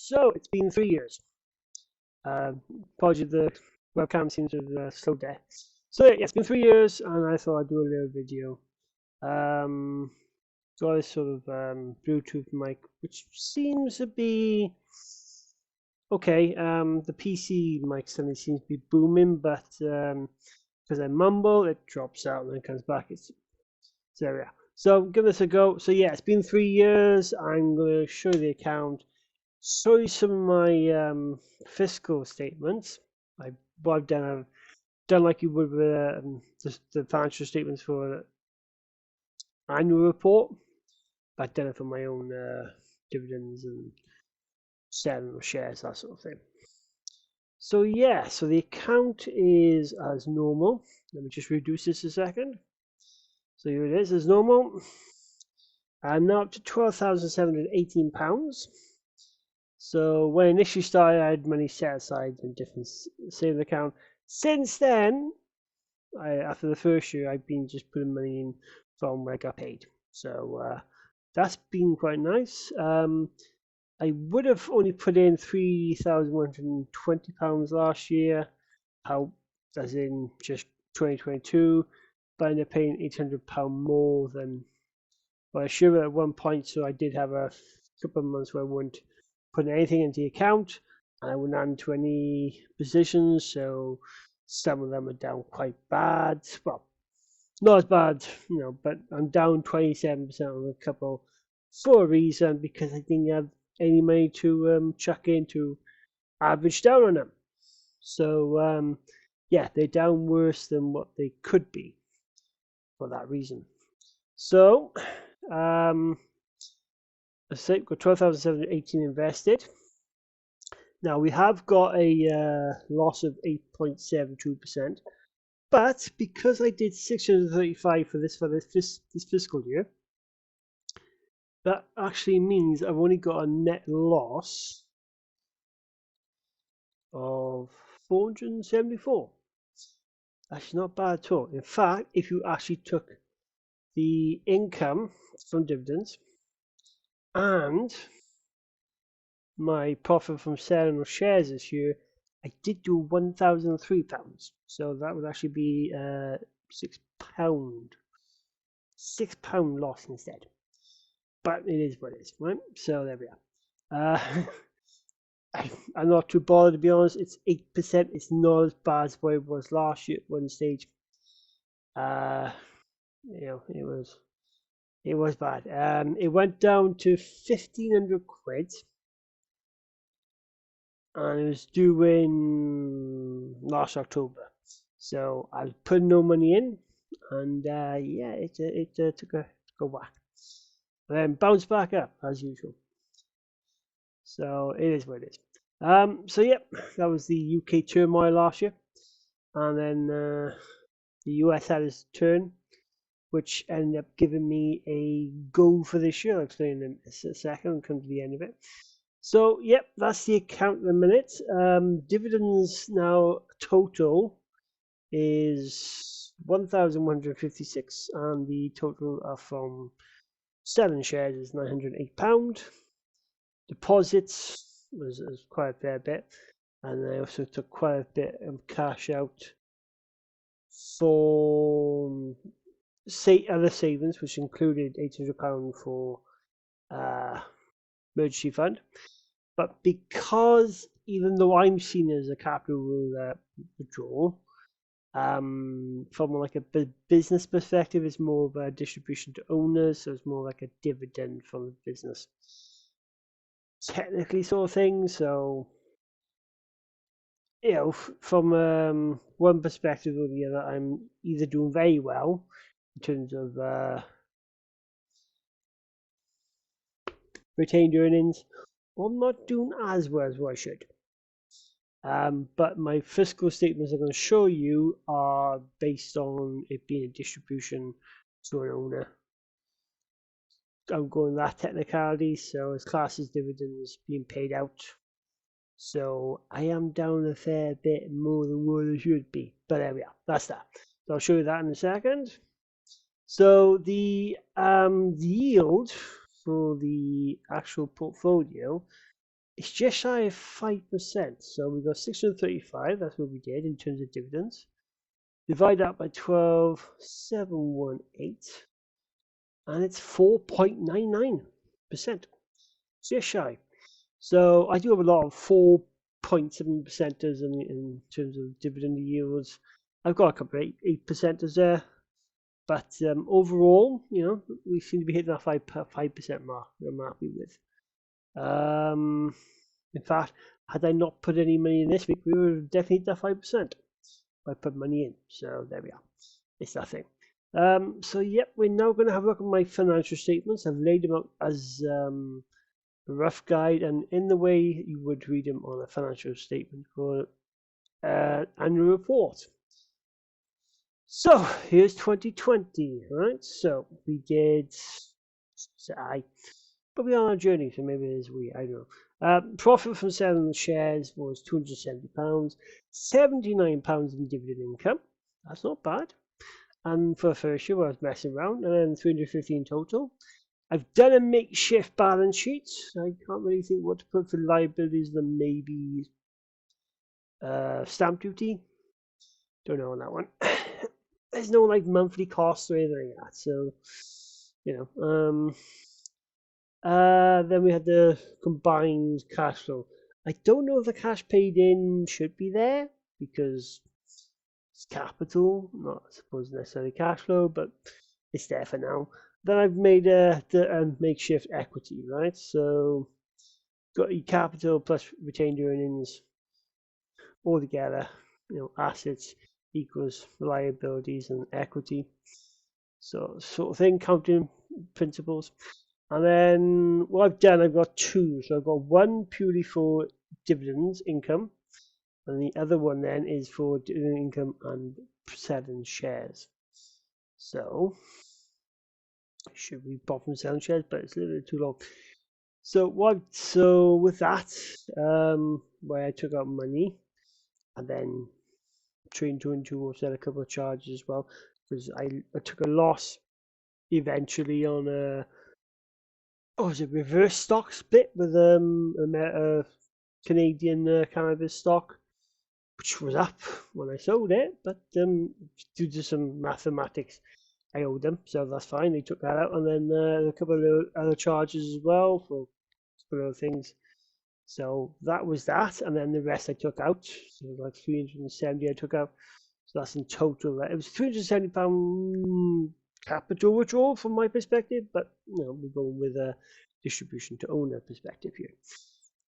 So it's been 3 years. Apologies, the webcam seems to have slowed down. So yeah, it's been 3 years, and I thought I'd do a little video. Got this sort of Bluetooth mic, which seems to be okay. The PC mic suddenly seems to be booming, but because I mumble, it drops out and then comes back. So there we are. So give this a go. So yeah, it's been 3 years. I'm going to show you the account. Show you some of my fiscal statements. What I've done, I've done like you would with the financial statements for an annual report. I've done it for my own dividends and selling of shares, that sort of thing. So yeah, so the account is as normal. Let me just reduce this a second. So here it is as normal. I'm now up to £12,718. So when I initially started, I had money set aside in different savings account. Since then, after the first year, I've been just putting money in from where I got paid. So that's been quite nice. I would have only put in £3,120 last year, as in just 2022, but I ended up paying £800 more than what I should have at one point. So I did have a couple of months where I wouldn't put anything into the account. I wouldn't add into any positions, so some of them are down quite bad. Well, not as bad, but I'm down 27% on a couple for a reason, because I didn't have any money to chuck in to average down on them. So yeah, they're down worse than what they could be for that reason. So let's say we've got 12,718 invested. Now we have got a loss of 8.72%, but because I did 635 for this fiscal year, that actually means I've only got a net loss of 474. Actually not bad at all. In fact, if you actually took the income from dividends and my profit from selling of shares this year, I did do £1,003. So that would actually be £6 loss instead. But it is what it is, right? So there we are. I'm not too bothered, to be honest. It's 8%. It's not as bad as what it was last year at one stage. It was bad. It went down to 1,500 quid, and it was due in last October. So I put no money in, and yeah, it took a whack, and then bounced back up as usual. So it is what it is. So yep, that was the UK turmoil last year, and then the US had its turn, which ended up giving me a go for this year. I'll explain in a second and come to the end of it. So yep, that's the account in a minute. Dividends now total is 1,156, and the total are from selling shares is £908. Deposits was quite a fair bit, and I also took quite a bit of cash out for other savings, which included £800 for emergency fund. But because even though I'm seen as a capital withdrawal, from like a business perspective, it's more of a distribution to owners, so it's more like a dividend from the business, technically, sort of thing. So from one perspective or the other, I'm either doing very well in terms of retained earnings, or I'm not doing as well as what I should. But my fiscal statements I'm going to show you are based on it being a distribution to an owner. I'm going that technicality, so it's classed as dividends being paid out. So I am down a fair bit more than what I should be. But there we are. That's that. So I'll show you that in a second. So the yield for the actual portfolio it's just shy of 5%. So we got 635. That's what we did in terms of dividends. Divide that by 12, 718, and it's 4.99%. Just shy. So I do have a lot of 4.7%ers in terms of dividend yields. I've got a couple of 8%ers there. But overall, we seem to be hitting that 5% mark that I'm happy with. In fact, had I not put any money in this week, we would have definitely hit that 5%. I put money in. So there we are. It's that thing. So yep, we're now going to have a look at my financial statements. I've laid them out as a rough guide and in the way you would read them on a financial statement for annual report. So here's 2020, right? So we did, but we're on a journey, so maybe it is we, I don't know. Profit from selling the shares was £270, £79 in dividend income. That's not bad. And for the first year, I was messing around, and then 350 in total. I've done a makeshift balance sheet. I can't really think what to put for liabilities than maybe stamp duty. Don't know on that one. There's no like monthly costs or anything like that, so then we had the combined cash flow. I don't know if the cash paid in should be there because it's capital, not I suppose necessarily cash flow, but it's there for now. Then I've made a makeshift equity, right? So got your capital plus retained earnings all together, assets equals liabilities and equity. So sort of thing, counting principles. And then what I've done, I've got two. So I've got one purely for dividends income, and the other one then is for dividend income and selling shares. So should be bottom selling shares, but it's a little bit too long. So with that, where I took out money, and then Trading212 also had a couple of charges as well, because I took a loss eventually on a reverse stock split with a Canadian cannabis stock, which was up when I sold it, but due to some mathematics, I owed them, so that's fine. They took that out, and then a couple of other charges as well for a couple of other things. So that was that, and then the rest I took out. So like 370 I took out. So that's in total. It was £370 capital withdrawal from my perspective, but we're going with a distribution to owner perspective here.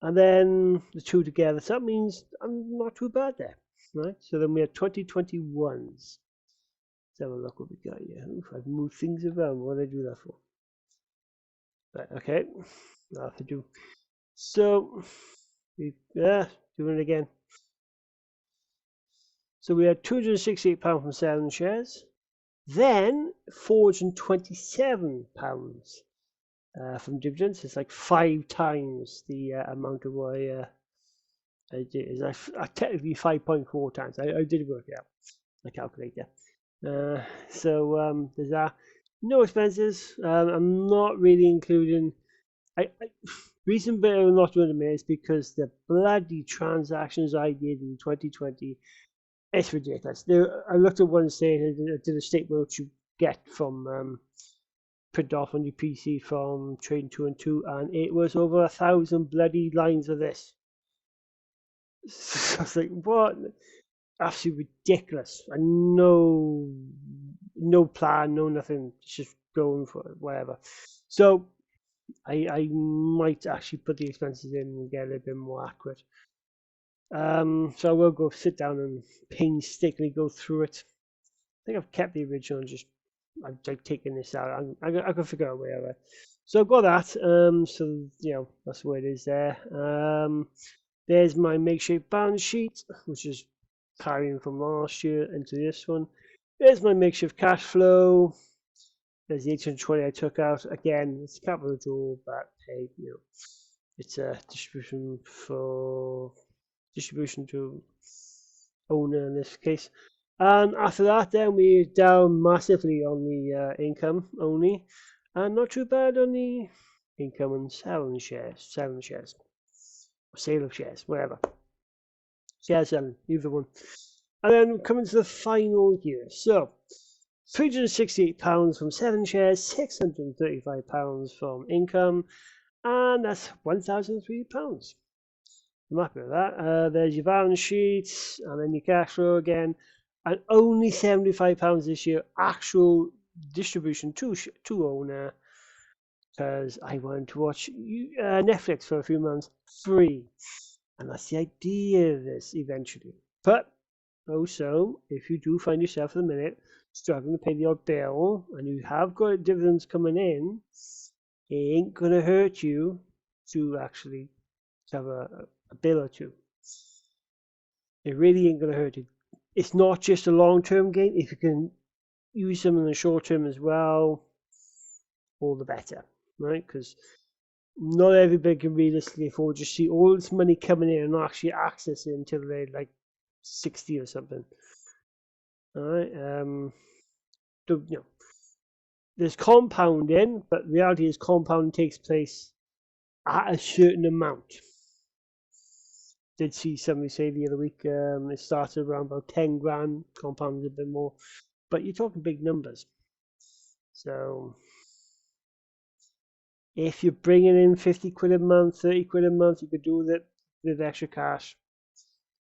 And then the two together, so that means I'm not too bad there, right? So then we have 2021s. Let's have a look what we got here. Oof, I've moved things around. What did I do that for? Right, okay. I'll have to do. So, doing it again. So we had £268 from selling shares. Then £427 from dividends. It's like 5 times the amount of what I did. I technically 5.4 times. I did work it out. My calculator. So there's that. No expenses. I'm not really including. Reason but I'm not doing them is because the bloody transactions I did in 2020. It's ridiculous. I looked at one saying I did a statement which you get from print off on your PC from Trading212, and it was over 1,000 bloody lines of this. So I was like, what? Absolutely ridiculous. And no plan, no nothing. Just going for it, whatever. So I might actually put the expenses in and get a little bit more accurate. So I will go sit down and painstakingly go through it. I think I've kept the original and just I've taken this out. I can figure out a way of it. So I've got that. So that's where it is there. There's my makeshift balance sheet, which is carrying from last year into this one. There's my makeshift cash flow. There's the 820 I took out. Again, it's capital draw, but hey, it's a distribution to owner in this case. And after that, then we're down massively on the income only, and not too bad on the income and selling shares. sale of shares, whatever. Share selling, either one. And then coming to the final year. So, £368 from 7 shares, £635 from income, and that's £1,003. I'm happy with that. There's your balance sheet, and then your cash flow again, and only £75 this year actual distribution to owner, because I wanted to watch Netflix for a few months free, and that's the idea of this eventually. But also, if you do find yourself at the minute struggling to pay the odd bill and you have got dividends coming in, it ain't gonna hurt you to actually have a bill or two. It really ain't gonna hurt you. It's not just a long-term gain. If you can use them in the short term as well, all the better, right? Because not everybody can realistically afford to see all this money coming in and not actually access it until they're like 60 or something. All right. There's compounding, but the reality is compounding takes place at a certain amount. Did see somebody say the other week it started around about 10 grand, compounded a bit more, but you're talking big numbers. So if you're bringing in 50 quid a month, 30 quid a month, you could do that with extra cash.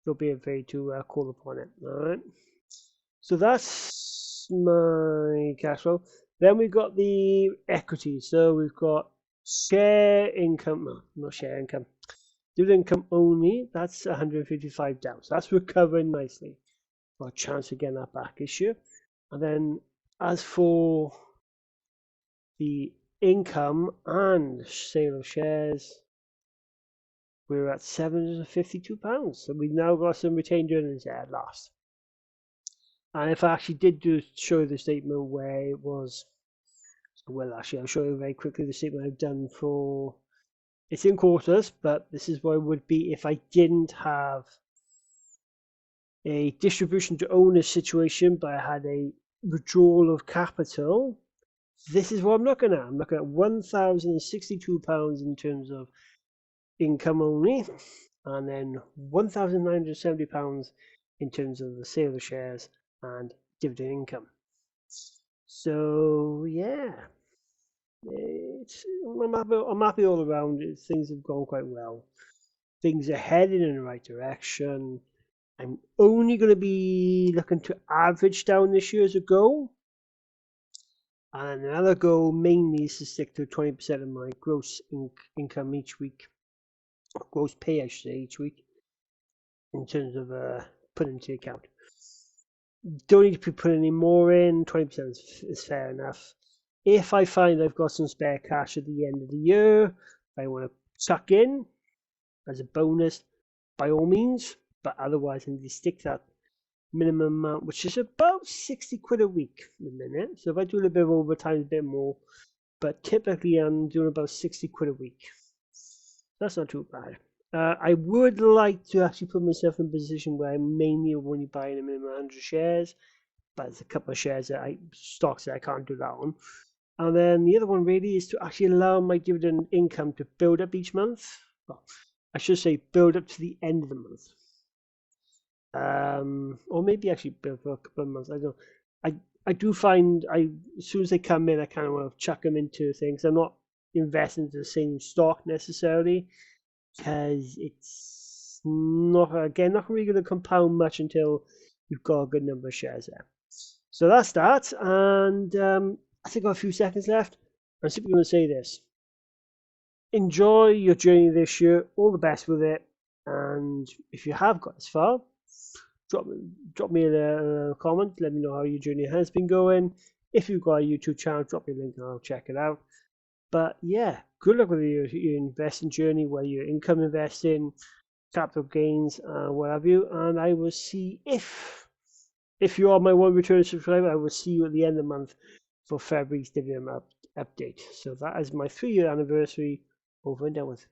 Don't be afraid to call upon it. All right. So that's my cash flow. Then we've got the equity. So we've got share income, no, not share income, dividend income only. That's 155 down. So that's recovering nicely. Got a chance of getting that back this year. And then as for the income and sale of shares, we're at £752. So we've now got some retained earnings there at last. And if I actually did show you the statement where it was, well, actually, I'll show you very quickly the statement I've done for, it's in quarters, but this is what it would be if I didn't have a distribution to owners situation, but I had a withdrawal of capital. This is what I'm looking at. I'm looking at £1,062 in terms of income only, and then £1,970 in terms of the sale of shares and dividend income. So yeah, I'm happy all around. Things have gone quite well. Things are heading in the right direction. I'm only going to be looking to average down this year as a goal. And another goal mainly is to stick to 20% of my gross income each week. Gross pay, I should say, each week. In terms of putting into account. Don't need to be putting any more in. 20% is fair enough. If I find I've got some spare cash at the end of the year, I want to chuck in as a bonus, by all means. But otherwise, I need to stick to that minimum amount, which is about 60 quid a week at the minute. So if I do a little bit of overtime, a bit more. But typically, I'm doing about 60 quid a week. That's not too bad. I would like to actually put myself in a position where I'm mainly only buying a minimum of 100 shares, but there's a couple of stocks that I can't do that on. And then the other one really is to actually allow my dividend income to build up each month. Well, I should say build up to the end of the month. Or maybe actually build for a couple of months. I don't know. I do find as soon as they come in, I kind of want to chuck them into things. I'm not investing into the same stock necessarily, because it's not really going to compound much until you've got a good number of shares there. So that's that, and I think I've got a few seconds left. I'm simply going to say this: enjoy your journey this year, all the best with it, and if you have got this far, drop me a comment, let me know how your journey has been going. If you've got a YouTube channel, drop me a link and I'll check it out. But yeah, good luck with your investing journey, whether you're income investing, capital gains, what have you. And I will see if you are my one return subscriber, I will see you at the end of the month for February's dividend update. So that is my 3-year anniversary over and done with.